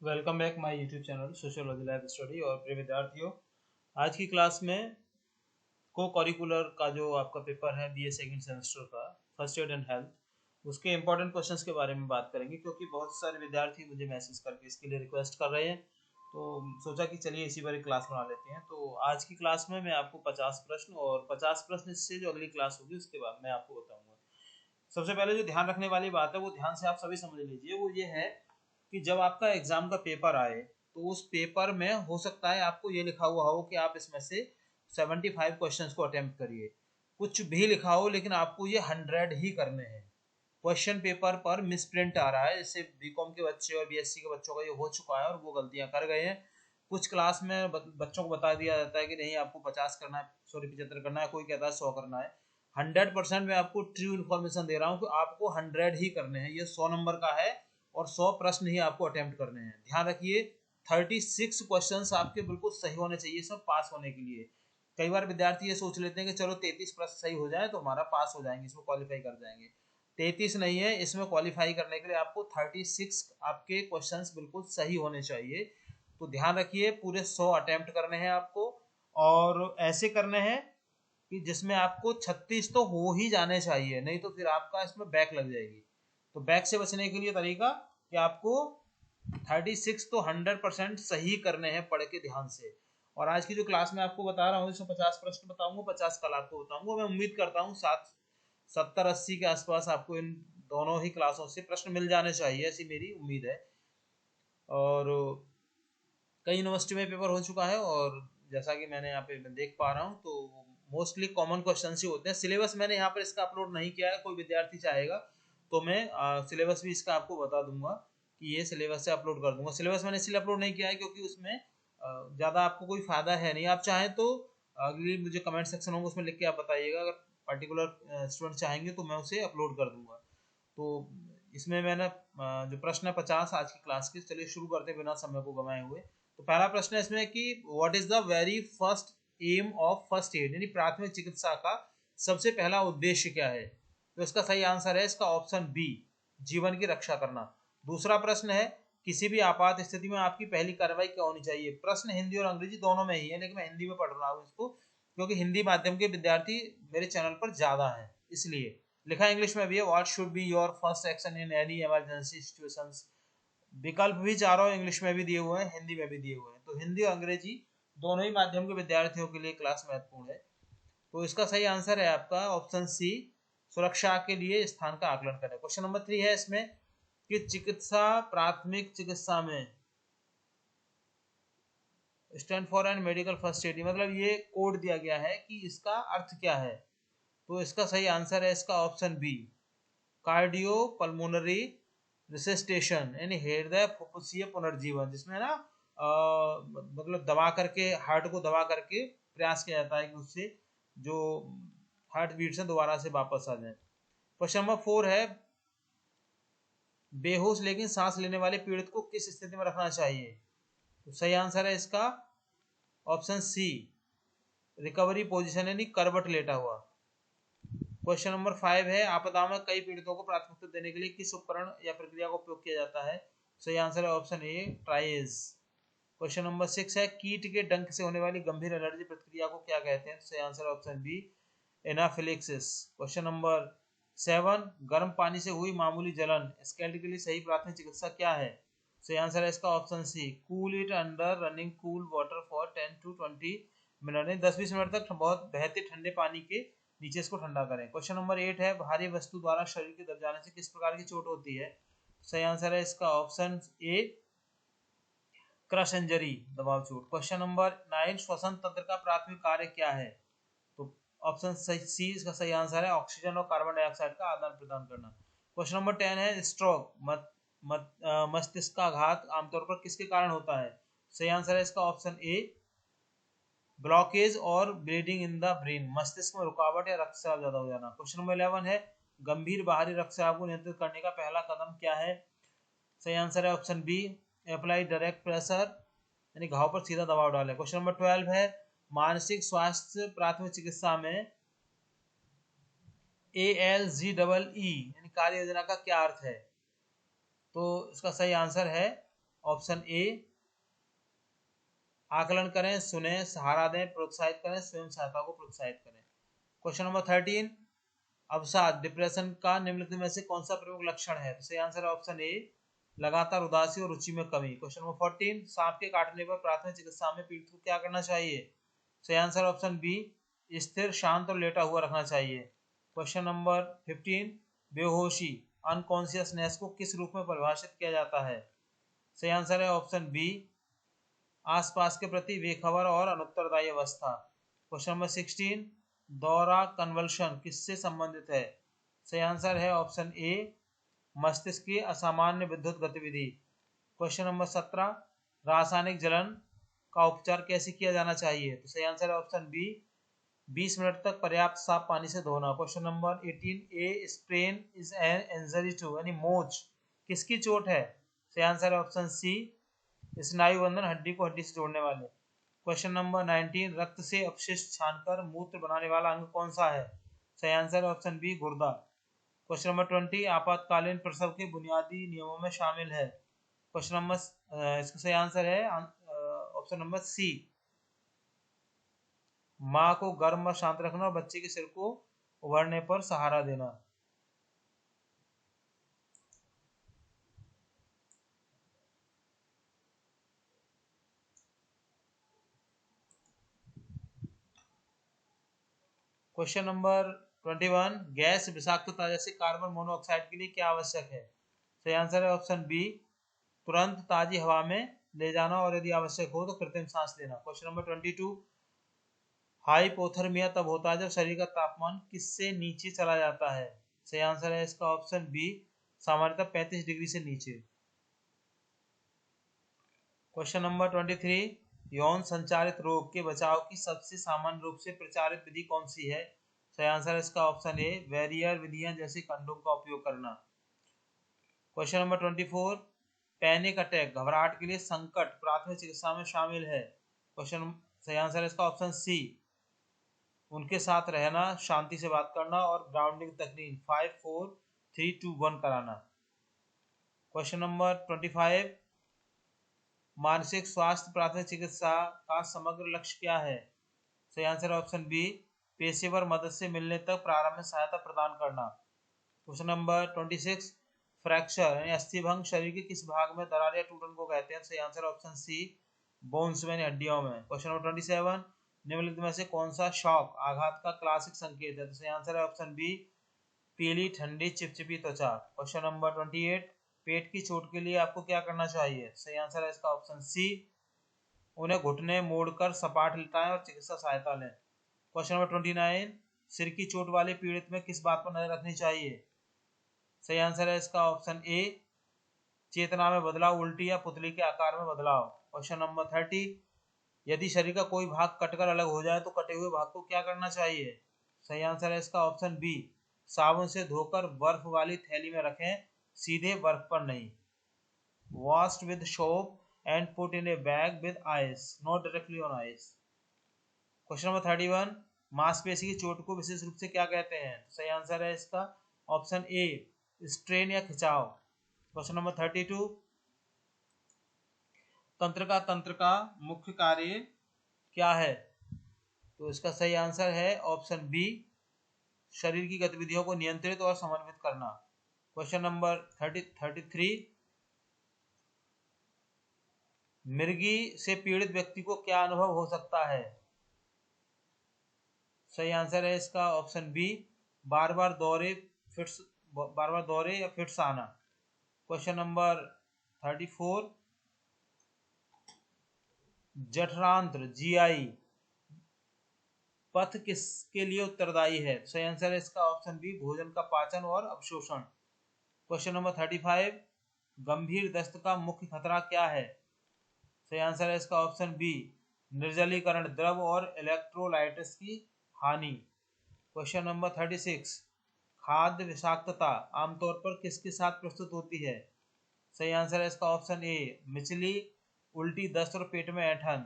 Welcome back my YouTube channel sociology life study. और प्रिय विद्यार्थियों, आज की क्लास में को करिकुलर का जो आपका पेपर है बीए सेकंड सेमेस्टर का फर्स्ट एड एंड हेल्थ, उसके इंपॉर्टेंट क्वेश्चंस के बारे में बात करेंगे, क्योंकि बहुत सारे विद्यार्थी मुझे मैसेज करके इसके लिए रिक्वेस्ट कर रहे हैं। तो सोचा कि चलिए इसी बार क्लास बना लेते हैं। तो आज की क्लास में मैं आपको 50 प्रश्न और 50 प्रश्न से जो अगली क्लास होगी उसके बाद मैं आपको बताऊंगा। सबसे पहले जो ध्यान रखने वाली बात है वो ध्यान से आप सभी समझ लीजिए, वो ये है कि जब आपका एग्जाम का पेपर आए तो उस पेपर में हो सकता है आपको ये लिखा हुआ हो कि आप इसमें से 75 क्वेश्चंस को अटेम्प्ट करिए। कुछ भी लिखा हो लेकिन आपको ये 100 ही करने हैं। क्वेश्चन पेपर पर मिसप्रिंट आ रहा है, जैसे बीकॉम के बच्चे और बीएससी के बच्चों का ये हो चुका है और वो गलतियां कर गए हैं। कुछ क्लास में बच्चों को बता दिया जाता है कि नहीं आपको 50 करना है, सॉरी 75 करना है, कोई कहता है 100 करना है। 100% मैं आपको ट्रू इन्फॉर्मेशन दे रहा हूँ कि आपको 100 ही करने हैं। ये 100 नंबर का है और 100 प्रश्न ही आपको अटेम्प्ट करने हैं। ध्यान रखिए 36 क्वेश्चंस आपके बिल्कुल सही होने चाहिए सब पास होने के लिए। कई बार विद्यार्थी ये सोच लेते हैं कि चलो 33 प्रश्न सही हो जाए तो हमारा पास हो जाएंगे, इसमें क्वालिफाई कर जाएंगे। 33 नहीं है, इसमें क्वालिफाई करने के लिए आपको 36 आपके क्वेश्चंस बिल्कुल सही होने चाहिए। तो ध्यान रखिए पूरे 100 अटेम्प्ट करने हैं आपको, और ऐसे करने हैं कि जिसमें आपको 36 तो हो ही जाने चाहिए, नहीं तो फिर आपका इसमें बैक लग जाएगी। तो बैक से बचने के लिए तरीका कि आपको 36 तो 100% सही करने हैं पढ़ के ध्यान से। और आज की जो क्लास में आपको बता रहा हूँ इसमें 50 प्रश्न बताऊंगा, 50 कल आपको बताऊंगा। मैं उम्मीद करता हूँ 70-80 के आसपास आपको इन दोनों ही क्लासों से प्रश्न मिल जाने चाहिए, ऐसी मेरी उम्मीद है। और कई यूनिवर्सिटी में पेपर हो चुका है और जैसा कि मैंने यहाँ पे देख पा रहा हूँ तो मोस्टली कॉमन क्वेश्चन ही होते हैं। सिलेबस मैंने यहाँ पर इसका अपलोड नहीं किया है, कोई विद्यार्थी चाहेगा तो मैं सिलेबस भी इसका आपको बता दूंगा कि ये सिलेबस से अपलोड कर दूंगा। सिलेबस मैंने इसलिए अपलोड नहीं किया है क्योंकि उसमें ज़्यादा आपको कोई फायदा है नहीं। आप चाहें तो अगली मुझे कमेंट सेक्शन होगा उसमें लिख के आप बताइएगा, अगर पर्टिकुलर स्टूडेंट चाहेंगे तो मैं उसे अपलोड कर दूंगा। तो इसमें मैंने जो प्रश्न है 50 आज की क्लास के, चलिए शुरू करते बिना समय को गंवाए हुए। तो पहला प्रश्न है इसमें कि what is the very first aim of first aid, यानी प्राथमिक चिकित्सा का सबसे पहला उद्देश्य क्या है। तो इसका सही आंसर है इसका ऑप्शन बी, जीवन की रक्षा करना। दूसरा प्रश्न है किसी भी आपात स्थिति में आपकी पहली कार्रवाई क्या होनी चाहिए। प्रश्न हिंदी और अंग्रेजी दोनों में ही है, लेकिन मैं हिंदी में पढ़ रहा हूँ इसको क्योंकि हिंदी माध्यम के विद्यार्थी मेरे चैनल पर ज्यादा हैं, इसलिए लिखा इंग्लिश में भी है। What should be your first action in any emergency situations. विकल्प भी चारों इंग्लिश में भी दिए हुए हैं, हिंदी में भी दिए हुए हैं। तो हिंदी और अंग्रेजी दोनों ही माध्यम के विद्यार्थियों के लिए क्लास महत्वपूर्ण है। तो इसका सही आंसर है आपका ऑप्शन सी, सुरक्षा के लिए स्थान का आकलन करें। क्वेश्चन नंबर 3 है इसमें कि चिकित्सा प्राथमिक चिकित्सा में stand for and medical first aid, मतलब ये कोड दिया गया है कि इसका अर्थ क्या है। तो इसका सही आंसर है इसका ऑप्शन बी, कार्डियो पल्मोनरी रिसस्टेशन, यानी हृदय फुफ्फुसीय पुनर्जीवन, जिसमें ना मतलब दबा करके हार्ट को दबा करके प्रयास किया जाता है कि उससे जो हार्ट बीट से दोबारा से वापस आ जाए। क्वेश्चन नंबर 4 है बेहोश लेकिन सांस लेने वाले पीड़ित को किस स्थिति में रखना चाहिए। तो सही आंसर है इसका ऑप्शन सी, रिकवरी पोजीशन, यानी करवट लेटा हुआ। क्वेश्चन नंबर 5 है आपदा में कई पीड़ितों को प्राथमिकता देने के लिए किस उपकरण या प्रक्रिया का उपयोग किया जाता है। सही आंसर है option A, tries. Question number 6 है कीट के डंक से होने वाली गंभीर एलर्जी प्रतिक्रिया को क्या कहते हैं। सही आंसर है ऑप्शन बी, एनाफिलिक्सिस। क्वेश्चन नंबर 7 गर्म पानी से हुई मामूली जलन स्कैल्ड के लिए सही प्राथमिक चिकित्सा क्या है। सही आंसर है इसका option C, cool it under running cool water for 10 to 20 minute, 10-20 minute तक बहुत बहते ठंडे पानी के नीचे इसको ठंडा करें। क्वेश्चन नंबर 8 है भारी वस्तु द्वारा शरीर के दब जाने से किस प्रकार की चोट होती है। सही आंसर है इसका ऑप्शन ए, क्रश इंजरी, दबाव चोट। क्वेश्चन नंबर 9 श्वसन तंत्र का प्राथमिक कार्य क्या है। तो ऑप्शन सी इसका सही आंसर है, ऑक्सीजन और कार्बन डाइऑक्साइड का आदान प्रदान करना। क्वेश्चन नंबर 10 है स्ट्रोक मस्तिष्काघात आमतौर पर किसके कारण होता है। सही आंसर है इसका ऑप्शन ए, ब्लॉकेज और ब्लीडिंग इन द ब्रेन, मस्तिष्क में रुकावट या रक्तस्राव ज्यादा हो जाना। क्वेश्चन नंबर 11 है गंभीर बाहरी रक्तस्राव को नियंत्रित करने का पहला कदम क्या है। सही आंसर है option B, apply direct pressure, यानी घाव पर सीधा दबाव डालें। क्वेश्चन नंबर 12 है मानसिक स्वास्थ्य प्राथमिक चिकित्सा में ALGEE यानी कार्य योजना का क्या अर्थ है। तो इसका सही आंसर है ऑप्शन ए आकलन करें, सुने, सहारा दें, प्रोत्साहित करें, स्वयं सहायता को प्रोत्साहित करें। क्वेश्चन नंबर 13, अवसाद डिप्रेशन का निम्नलिखित में से कौन सा प्रमुख लक्षण है? तो सही आंसर है ऑप्शन ए लगातार उदासी और रुचि में कमी। क्वेश्चन नंबर 14, सांप के काटने पर प्राथमिक चिकित्सा में पीड़ित को क्या करना चाहिए? सही आंसर ऑप्शन बी स्थिर, शांत और लेटा हुआ रखना चाहिए। क्वेश्चन नंबर 15, बेहोशी अनकॉन्शियसनेस को किस रूप में परिभाषित किया जाता है? सही आंसर है ऑप्शन बी आसपास के प्रति बेखबर और अनुत्तरदायी अवस्था। क्वेश्चन नंबर 16, दौरा कन्वल्शन किससे संबंधित है? सही आंसर है ऑप्शन ए मस्तिष्क की असामान्य विद्युत गतिविधि। क्वेश्चन नंबर 17, रासायनिक जलन का उपचार कैसे किया जाना चाहिए? तो सही आंसर है ऑप्शन बी 20 मिनट तक पर्याप्त साफ पानी से धोना। Question number 18, a sprain is an injury to यानी मोच किसकी चोट है? सही आंसर है ऑप्शन सी स्नायु बंधन, हड्डी को हड्डी से जोड़ने वाले। क्वेश्चन नंबर 19, रक्त से अपशिष्ट छानकर मूत्र बनाने वाला अंग कौन सा है? सही आंसर है ऑप्शन बी गुर्दा। क्वेश्चन नंबर 20, आपातकालीन प्रसव के बुनियादी नियमों में शामिल है? क्वेश्चन नंबर इसका सही आंसर है ऑप्शन नंबर सी माँ को गर्म व शांत रखना और बच्चे के सिर को उभरने पर सहारा देना। क्वेश्चन नंबर 21, गैस विषाक्तता जैसे कार्बन मोनोऑक्साइड के लिए क्या आवश्यक है? सही आंसर है ऑप्शन बी तुरंत ताजी हवा में ले जाना और यदि आवश्यक हो तो कृत्रिम सांस लेना। क्वेश्चन नंबर 22, हाइपोथर्मिया तब होता है जब शरीर का तापमान किससे नीचे चला जाता है? सही आंसर है इसका ऑप्शन बी सामान्यतः 35 डिग्री से नीचे। क्वेश्चन नंबर 23, यौन संचारित रोग के बचाव की सबसे सामान्य रूप से प्रचारित विधि कौन सी है? सही आंसर है इसका ऑप्शन ए वेरियर विधियां जैसे कंडोम का उपयोग करना। क्वेश्चन नंबर 24, पैनिक अटैक घबराहट के लिए संकट प्राथमिक चिकित्सा में शामिल है? क्वेश्चन सही आंसर है इसका ऑप्शन सी उनके साथ रहना, शांति से बात करना और ग्राउंडिंग तकनीक 5 4 3 2 1 कराना। क्वेश्चन नंबर 25, मानसिक स्वास्थ्य प्राथमिक चिकित्सा का समग्र लक्ष्य क्या है? सही आंसर है ऑप्शन बी पेशेवर मदद से मिलने तक प्रारंभिक सहायता प्रदान करना। क्वेश्चन नंबर 26, फ्रैक्चर यानी अस्थिभंग शरीर के किस भाग में दरार या टूटन को कहते हैं? सही आंसर ऑप्शन सी बोन्स में हड्डियों में। क्वेश्चन नंबर 27, निम्नलिखित में से कौन सा शॉक आघात का क्लासिक संकेत है? तो सही आंसर है ऑप्शन बी पीली ठंडी चिपचिपी त्वचा। क्वेश्चन नंबर 28, पेट की चोट के लिए आपको क्या करना चाहिए? सही आंसर है इसका ऑप्शन सी उन्हें घुटने मोड़कर सपाट लिटाएं और चिकित्सा सहायता लें। क्वेश्चन नंबर 29, सिर की चोट वाले पीड़ित में किस बात पर नजर रखनी चाहिए? सही आंसर है इसका ऑप्शन ए चेतना में बदलाव, उल्टी या पुतली के आकार में बदलाव। क्वेश्चन नंबर 30, यदि शरीर का कोई भाग कटकर अलग हो जाए तो कटे हुए भाग को क्या करना चाहिए? सही आंसर है इसका ऑप्शन बी साबुन से धोकर बर्फ वाली थैली में रखें, सीधे बर्फ पर नहीं। Washed with soap and put in A bag with ice, not directly on ice. Question number 31, मांसपेशी की चोट को विशेष रूप से क्या कहते हैं? सही आंसर है इसका ऑप्शन ए स्ट्रेन या खिंचाव। क्वेश्चन नंबर 32, तंत्र का मुख्य कार्य क्या है? तो इसका सही आंसर है ऑप्शन बी शरीर की गतिविधियों को नियंत्रित और समन्वित करना। क्वेश्चन नंबर 33, मिर्गी से पीड़ित व्यक्ति को क्या अनुभव हो सकता है? सही आंसर है इसका ऑप्शन बी बार बार दौरे या फिट्स आना। क्वेश्चन नंबर 34, जठरांत्र जीआई पथ किसके लिए उत्तरदायी है? सही आंसर है इसका ऑप्शन बी भोजन का पाचन और अवशोषण। क्वेश्चन नंबर 35, गंभीर दस्त का मुख्य खतरा क्या है? सही आंसर है इसका ऑप्शन बी निर्जलीकरण, द्रव और इलेक्ट्रोलाइट्स की हानि। क्वेश्चन नंबर 36, खाद्य विषाक्तता आमतौर पर किसके साथ प्रस्तुत होती है? सही आंसर है इसका ऑप्शन ए मिचली, उल्टी, दस्त और पेट में ऐंठन।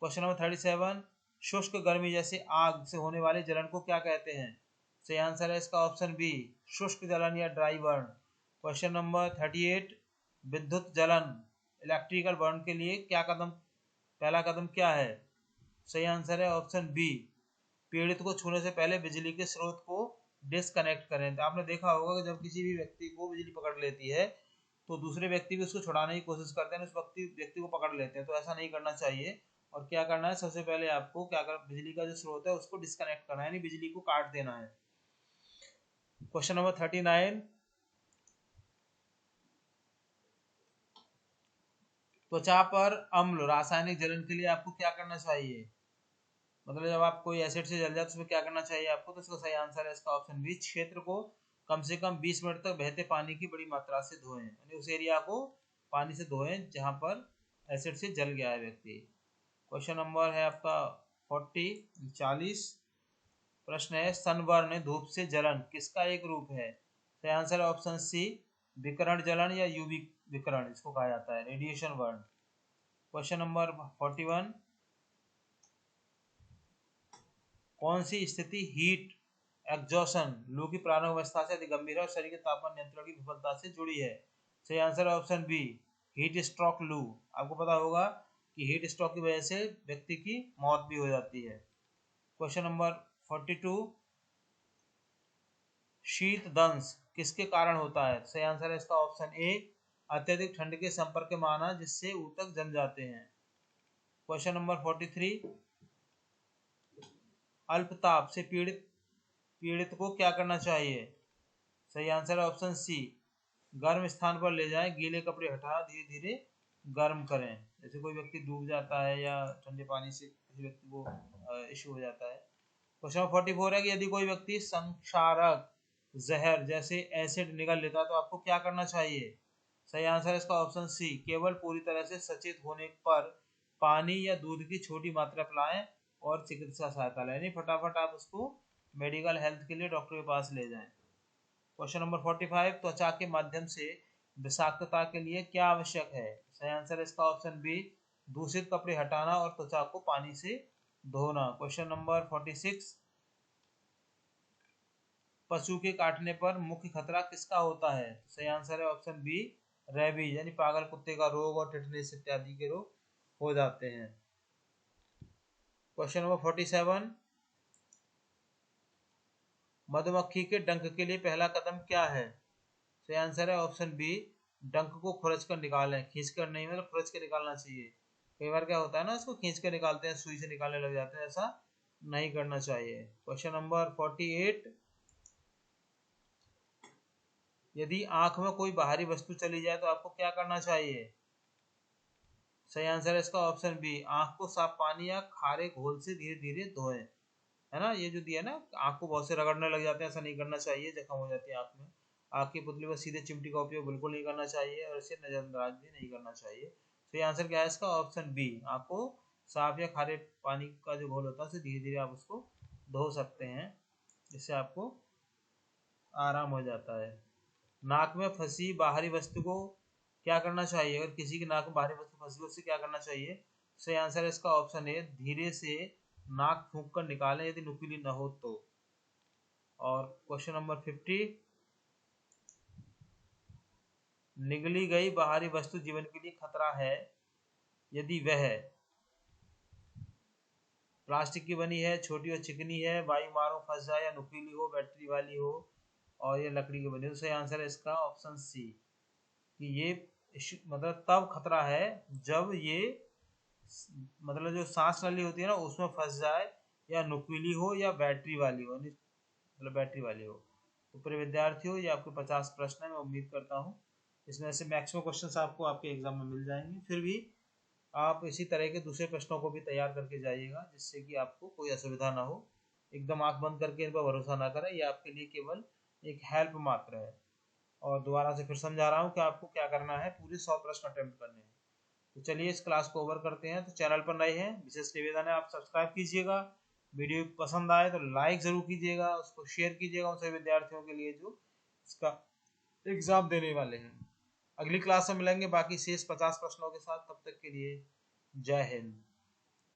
क्वेश्चन नंबर 37, शुष्क गर्मी जैसे आग से होने वाले जलन को क्या कहते हैं? सही आंसर है इसका ऑप्शन बी शुष्क जलन या ड्राई बर्न। क्वेश्चन नंबर 38, विद्युत जलन इलेक्ट्रिकल बर्न के लिए क्या कदम, पहला कदम क्या है? सही आंसर है ऑप्शन बी, पीड़ित को छूने से पहले बिजली के स्रोत को डिस्कनेक्ट करें। तो आपने देखा होगा कि जब किसी भी व्यक्ति को बिजली पकड़ लेती है तो दूसरे व्यक्ति भी उसको छुड़ाने की कोशिश करते हैं, उस व्यक्ति को पकड़ लेते हैं। तो ऐसा नहीं करना चाहिए। और क्या करना है, सबसे पहले आपको क्या करना, बिजली का जो स्रोत है उसको डिस्कनेक्ट करना है, यानी बिजली को काट देना है। क्वेश्चन नंबर 39, त्वचा पर अम्ल रासायनिक जलन के लिए आपको क्या करना चाहिए? मतलब जब आप कोई एसिड से जल जाए तो उसमें क्या करना चाहिए आपको? तो इसका सही आंसर है इसका ऑप्शन बी, क्षेत्र को कम से कम 20 मिनट तक बहते पानी की बड़ी मात्रा से धोएं, यानी उस एरिया को पानी से धोएं जहां पर एसिड से जल गया है व्यक्ति। क्वेश्चन नंबर है आपका 40। प्रश्न है, सनबर्न धूप से जलन किसका एक रूप है? सही आंसर है ऑप्शन सी, विकिरण जलन या यूवी विकिरण इसको कहा जाता है, रेडिएशन बर्न। क्वेश्चन नंबर 41, कौन सी स्थिति हीट एग्जॉशन लू की प्रारंभ अवस्था से अधिक गंभीर है और शरीर के तापमान नियंत्रण की विफलता से जुड़ी है? सही आंसर है ऑप्शन बी, हीट स्ट्रोक लू। आपको पता होगा कि हीट स्ट्रोक की वजह से व्यक्ति की मौत भी हो जाती है। क्वेश्चन नंबर 42, शीत दंश किसके कारण होता है? सही आंसर है इसका ऑप्शन ए, अत्यधिक ठंड के संपर्क में आना जिससे ऊतक जम जाते हैं। क्वेश्चन नंबर 43, अल्पताप से पीड़ित को क्या करना चाहिए? सही आंसर है ऑप्शन सी, गर्म स्थान पर ले जाएं, गीले कपड़े हटा धीरे धीरे गर्म करें। जैसे कोई व्यक्ति डूब जाता है या ठंडे पानी से किसी व्यक्ति को इश्यू हो जाता है। क्वेश्चन नंबर 44 है कि यदि कोई व्यक्ति संक्षारक जहर जैसे एसिड निगल लेता है तो आपको क्या करना चाहिए? सही आंसर है इसका ऑप्शन सी, केवल पूरी तरह से सचेत होने पर पानी या दूध की छोटी मात्रा पिलाएं और चिकित्सा सहायता लें, यानी फटाफट आप उसको मेडिकल हेल्थ के लिए डॉक्टर के पास ले जाएं। क्वेश्चन नंबर 45, त्वचा के माध्यम से विषाक्तता के लिए क्या आवश्यक है? सही आंसर है इसका ऑप्शन बी, दूषित कपड़े हटाना और त्वचा को पानी से धोना। क्वेश्चन नंबर 46, पशु के काटने पर मुख्य खतरा किसका होता है? सही आंसर है ऑप्शन बी, रेबीज यानी पागल कुत्ते का रोग और टिटनेस इत्यादि के रोग हो जाते हैं। क्वेश्चन नंबर 47, मधुमक्खी के डंक के लिए पहला कदम क्या है? सही आंसर है ऑप्शन बी, डंक को खुरच कर निकालें, खींच कर नहीं, मतलब खुरच कर निकालना चाहिए। कई बार क्या होता है ना, उसको खींच कर निकालते हैं, सुई से निकालने लग जाते हैं, ऐसा नहीं करना चाहिए। क्वेश्चन नंबर 48, यदि आंख में कोई बाहरी वस्तु चली जाए तो आपको क्या करना चाहिए? सही आंसर है इसका ऑप्शन बी, आंख को साफ पानी या खारे घोल से धीरे धीरे धोएं। है ना, ये जो दिया ना, आंख को बहुत से रगड़ने लग जाते हैं, ऐसा नहीं करना चाहिए, जख्म हो जाती है आंख में। आंख की पुतली पर सीधे चिमटी का उपयोग बिल्कुल नहीं करना चाहिए और इसे नजरअंदाज भी नहीं करना चाहिए। तो ये आंसर क्या है इसका ऑप्शन बी, आंख को साफ या खारे पानी का जो घोल होता है उसे धीरे धीरे आप उसको धो सकते हैं, जिससे आपको आराम हो जाता है। नाक में फंसी बाहरी वस्तु को क्या करना चाहिए? अगर किसी की नाक में बाहरी वस्तु फंसी उससे क्या करना चाहिए? सही आंसर है इसका ऑप्शन ए, धीरे से नाक फूंक कर निकालें यदि नुकीली न हो तो। और क्वेश्चन नंबर 50, निगली गई बाहरी वस्तु जीवन के लिए खतरा है यदि वह प्लास्टिक की बनी है, छोटी और चिकनी है, वायु मार्गों फंस जाए या नुकीली हो, बैटरी वाली हो और ये लकड़ी की बनी हो। तो सही आंसर है इसका ऑप्शन सी, कि ये मतलब तब खतरा है जब ये मतलब जो सांस नली होती है ना उसमें फंस जाए, या नुकीली हो या बैटरी वाली हो, मतलब बैटरी वाली हो। तो पूरे विद्यार्थियों, ये आपके 50 प्रश्न है, मैं उम्मीद करता हूँ इसमें से मैक्सिमम क्वेश्चंस आपको आपके एग्जाम में मिल जाएंगे। फिर भी आप इसी तरह के दूसरे प्रश्नों को भी तैयार करके जाइएगा जिससे कि आपको कोई असुविधा ना हो। एकदम आंख बंद करके इन पर भरोसा ना करें, ये आपके लिए केवल एक हेल्प मात्र है। और दोबारा से फिर समझा रहा हूँ कि आपको क्या करना है, पूरे 100 प्रश्न अटेम्प्ट करने हैं। तो चलिए इस क्लास को ओवर करते हैं। तो चैनल पर नए हैं, विशेष निवेदन है आप सब्सक्राइब कीजिएगा, वीडियो पसंद आए तो लाइक जरूर कीजिएगा, उसको शेयर कीजिएगा उन सभी विद्यार्थियों के लिए जो इसका एग्जाम देने वाले हैं। अगली क्लास में मिलेंगे बाकी शेष 50 प्रश्नों के साथ, तब तक के लिए जय हिंद।